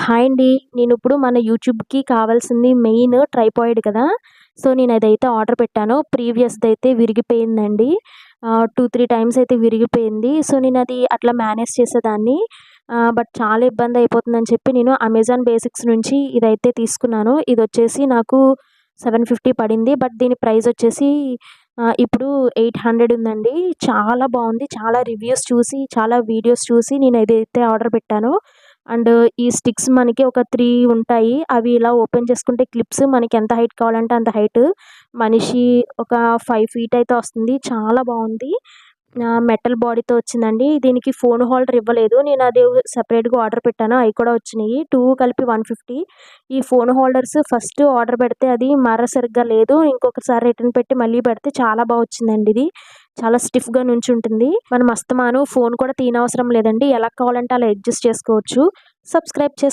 Hi అండి. నేనిప్పుడు మన యూట్యూబ్‌కి కావాల్సింది మెయిన్ ట్రైపాడ్ కదా! సో, నేనదైతే ఆర్డర్ పెట్టాను. ప్రీవియస్‌దైతే విరిగిపోయిందండి. 2, 3 టైమ్స్ అయితే విరిగిపోయింది. సో, నేనది అట్లా మేనేజ్ చేసేదాన్ని. బట్ చాలా ఇబ్బందయిపోతుందని చెప్పి నేను అమెజాన్ బేసిక్స్ నుంచి ఇదైతే తీసుకున్నాను. ఇదొచ్చేసి నాకు 750 పడింది. బట్ దీని ప్రైజొచ్చేసి ఇప్పుడు 800 ఉందండి. చాలా బావుంది. చాలా రివ్యూస్ చూసి, చాలా వీడియోస్ చూసి నేనిదైతే ఆర్డర్ పెట్టాను. అండ్ ఈ స్టిక్స్ మనకి ఒక 3 ఉంటాయి. అవి ఇలా ఓపెన్ చేసుకుంటే క్లిప్స్ మనకి ఎంత హైట్ కావాలంటే అంత హైట్. మనిషి ఒక 5 ఫీట్ అయితే వస్తుంది. చాలా బావుంది. మెటల్ బాడీతో వచ్చిందండి. దీనికి ఫోన్ హోల్డర్ ఇవ్వలేదు. నేనది సెపరేట్‌గా ఆర్డర్ పెట్టాను. అయి కూడా వచ్చినియి. 2 కలిపి 150. ఈ ఫోన్ హోల్డర్స్ ఫస్ట్ ఆర్డర్ పెడితే అది మర సరిగ్గా లేదు. ఇంకొకసారి రిటర్న్ పెట్టి మళ్ళీ పెడితే చాలా బా వచ్చిందండి ఇది. చాలా స్టిఫ్‌గా నుంచుంటుంది. మనం అస్తమాను ఫోన్ కూడా తీయనవసరం లేదండి. ఎలా కావాలంటే అలా అడ్జస్ట్ చేసుకోవచ్చు. సబ్స్క్రైబ్ చేసుకో